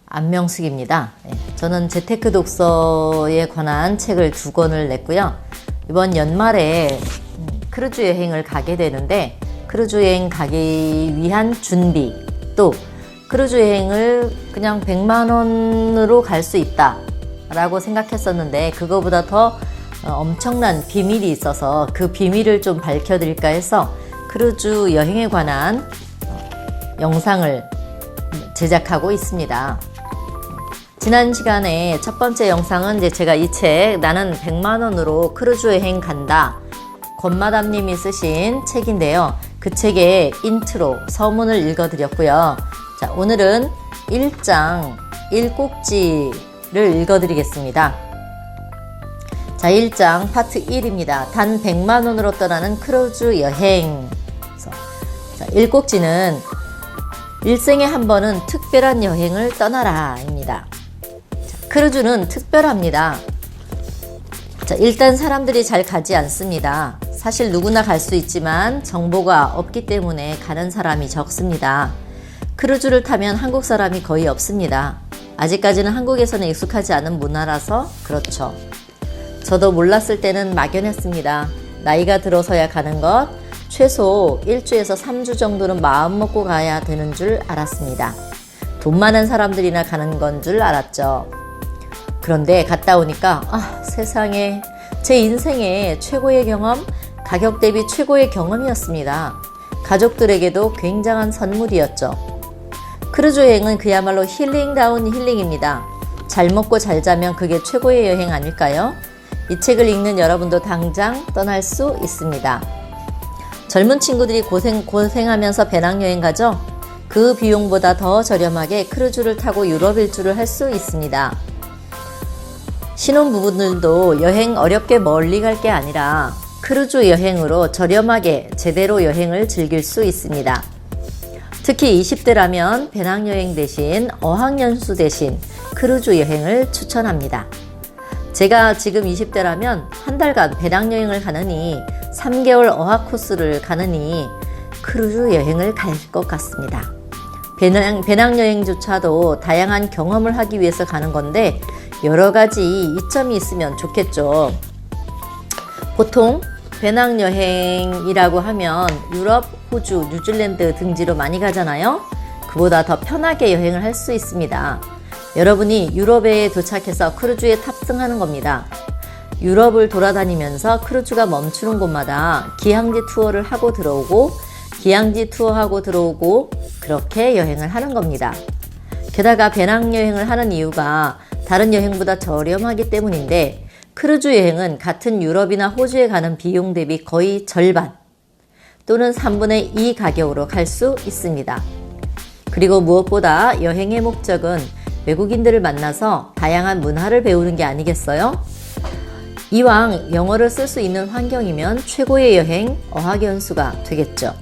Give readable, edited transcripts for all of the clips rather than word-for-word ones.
안명숙입니다. 저는 재테크 독서에 관한 책을 2권을 냈고요. 이번 연말에 크루즈 여행을 가게 되는데 크루즈 여행 가기 위한 준비, 또 크루즈 여행을 그냥 100만 원으로 갈 수 있다 라고 생각했었는데 그거보다 더 엄청난 비밀이 있어서 그 비밀을 좀 밝혀드릴까 해서 크루즈 여행에 관한 영상을 제작하고 있습니다. 지난 시간에 첫 번째 영상은 이제 제가 이 책 나는 100만 원으로 크루즈 여행 간다, 권마담님이 쓰신 책인데요. 그 책의 인트로 서문을 읽어드렸고요. 자, 오늘은 1장 1꼭지를 읽어드리겠습니다. 자, 1장 파트 1입니다. 단 100만 원으로 떠나는 크루즈 여행. 자, 1꼭지는 일생에 한 번은 특별한 여행을 떠나라 입니다. 자, 크루즈는 특별합니다. 자, 일단 사람들이 잘 가지 않습니다. 사실 누구나 갈 수 있지만 정보가 없기 때문에 가는 사람이 적습니다. 크루즈를 타면 한국 사람이 거의 없습니다. 아직까지는 한국에서는 익숙하지 않은 문화라서 그렇죠. 저도 몰랐을 때는 막연했습니다. 나이가 들어서야 가는 것, 최소 1주에서 3주 정도는 마음먹고 가야 되는 줄 알았습니다. 돈 많은 사람들이나 가는 건 줄 알았죠. 그런데 갔다 오니까 세상에, 제 인생의 최고의 경험, 가격 대비 최고의 경험이었습니다. 가족들에게도 굉장한 선물이었죠. 크루즈 여행은 그야말로 힐링다운 힐링입니다. 잘 먹고 잘 자면 그게 최고의 여행 아닐까요? 이 책을 읽는 여러분도 당장 떠날 수 있습니다. 젊은 친구들이 고생하면서 배낭여행 가죠? 그 비용보다 더 저렴하게 크루즈를 타고 유럽 일주를 할 수 있습니다. 신혼부부들도 여행 어렵게 멀리 갈 게 아니라 크루즈 여행으로 저렴하게 제대로 여행을 즐길 수 있습니다. 특히 20대라면 배낭여행 대신 어학연수 대신 크루즈 여행을 추천합니다. 제가 지금 20대라면 한 달간 배낭여행을 가느니 3개월 어학 코스를 가느니 크루즈 여행을 갈 것 같습니다. 배낭여행조차도 다양한 경험을 하기 위해서 가는 건데 여러 가지 이점이 있으면 좋겠죠. 보통 배낭여행이라고 하면 유럽, 호주, 뉴질랜드 등지로 많이 가잖아요. 그보다 더 편하게 여행을 할 수 있습니다. 여러분이 유럽에 도착해서 크루즈에 탑승하는 겁니다. 유럽을 돌아다니면서 크루즈가 멈추는 곳마다 기항지 투어를 하고 들어오고 기항지 투어하고 들어오고 그렇게 여행을 하는 겁니다. 게다가 배낭여행을 하는 이유가 다른 여행보다 저렴하기 때문인데 크루즈 여행은 같은 유럽이나 호주에 가는 비용 대비 거의 절반 또는 3분의 2 가격으로 갈 수 있습니다. 그리고 무엇보다 여행의 목적은 외국인들을 만나서 다양한 문화를 배우는 게 아니겠어요? 이왕 영어를 쓸 수 있는 환경이면 최고의 여행, 어학연수가 되겠죠.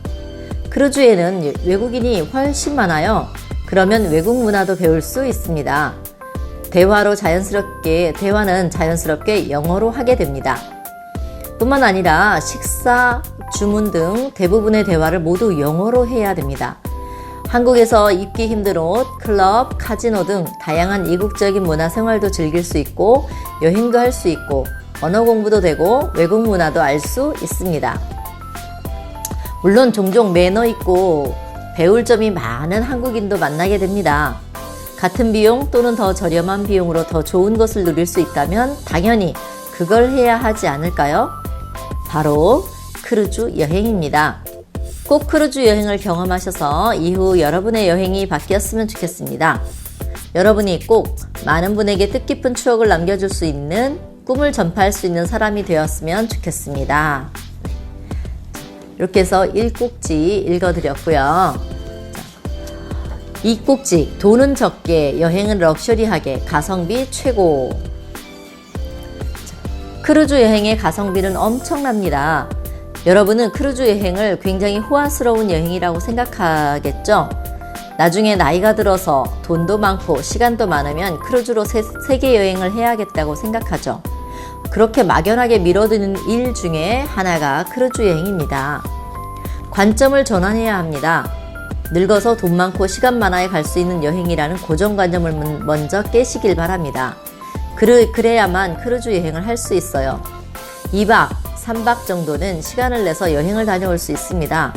크루즈에는 외국인이 훨씬 많아요. 그러면 외국 문화도 배울 수 있습니다. 대화는 자연스럽게 영어로 하게 됩니다. 뿐만 아니라 식사, 주문 등 대부분의 대화를 모두 영어로 해야 됩니다. 한국에서 입기 힘든 옷, 클럽, 카지노 등 다양한 이국적인 문화생활도 즐길 수 있고 여행도 할 수 있고 언어 공부도 되고 외국 문화도 알 수 있습니다. 물론 종종 매너 있고 배울 점이 많은 한국인도 만나게 됩니다. 같은 비용 또는 더 저렴한 비용으로 더 좋은 것을 누릴 수 있다면 당연히 그걸 해야 하지 않을까요? 바로 크루즈 여행입니다. 꼭 크루즈 여행을 경험하셔서 이후 여러분의 여행이 바뀌었으면 좋겠습니다. 여러분이 꼭 많은 분에게 뜻깊은 추억을 남겨줄 수 있는 꿈을 전파할 수 있는 사람이 되었으면 좋겠습니다. 이렇게 해서 1꼭지 읽어드렸고요. 2꼭지 돈은 적게 여행은 럭셔리하게 가성비 최고. 크루즈 여행의 가성비는 엄청납니다. 여러분은 크루즈 여행을 굉장히 호화스러운 여행이라고 생각하겠죠? 나중에 나이가 들어서 돈도 많고 시간도 많으면 크루즈로 세계 여행을 해야겠다고 생각하죠. 그렇게 막연하게 미뤄두는 일 중에 하나가 크루즈 여행입니다. 관점을 전환해야 합니다. 늙어서 돈 많고 시간 많아야 갈 수 있는 여행이라는 고정관념을 먼저 깨시길 바랍니다. 그래야만 크루즈 여행을 할 수 있어요. 2박, 3박 정도는 시간을 내서 여행을 다녀올 수 있습니다.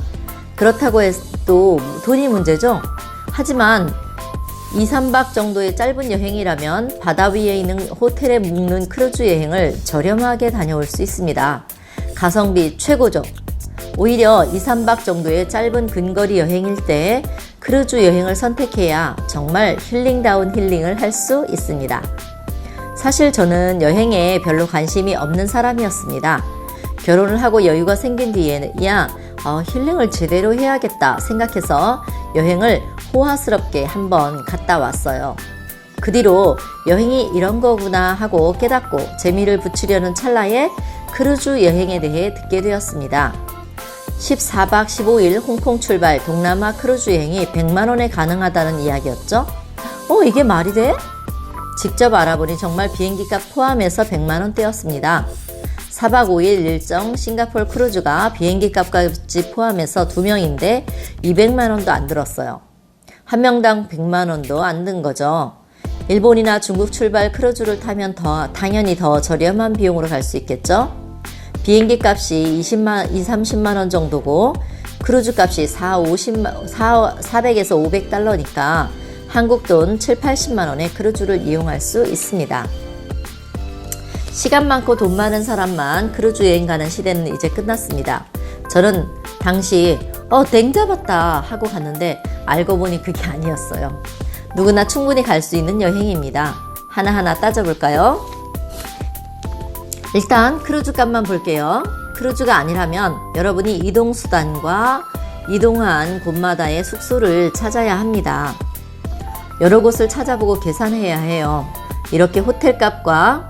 그렇다고 해도 돈이 문제죠? 하지만 2, 3박 정도의 짧은 여행이라면 바다 위에 있는 호텔에 묵는 크루즈 여행을 저렴하게 다녀올 수 있습니다. 가성비 최고죠. 오히려 2, 3박 정도의 짧은 근거리 여행일 때 크루즈 여행을 선택해야 정말 힐링다운 힐링을 할 수 있습니다. 사실 저는 여행에 별로 관심이 없는 사람이었습니다. 결혼을 하고 여유가 생긴 뒤에야 힐링을 제대로 해야겠다 생각해서 여행을 호화스럽게 한번 갔다 왔어요. 그 뒤로 여행이 이런 거구나 하고 깨닫고 재미를 붙이려는 찰나에 크루즈 여행에 대해 듣게 되었습니다. 14박 15일 홍콩 출발 동남아 크루즈 여행이 100만원에 가능하다는 이야기였죠? 이게 말이 돼? 직접 알아보니 정말 비행기값 포함해서 100만원대였습니다. 4박 5일 일정 싱가포르 크루즈가 비행기값까지 포함해서 2명인데 200만원도 안 들었어요. 한 명당 100만원도 안 든 거죠. 일본이나 중국 출발 크루즈를 타면 당연히 더 저렴한 비용으로 갈 수 있겠죠? 비행기 값이 30만원 정도고 크루즈 값이 400에서 500달러니까 한국 돈 7, 80만원에 크루즈를 이용할 수 있습니다. 시간 많고 돈 많은 사람만 크루즈 여행 가는 시대는 이제 끝났습니다. 저는 당시 땡 잡았다 하고 갔는데 알고 보니 그게 아니었어요. 누구나 충분히 갈 수 있는 여행입니다. 하나하나 따져볼까요? 일단 크루즈 값만 볼게요. 크루즈가 아니라면 여러분이 이동수단과 이동한 곳마다의 숙소를 찾아야 합니다. 여러 곳을 찾아보고 계산해야 해요. 이렇게 호텔 값과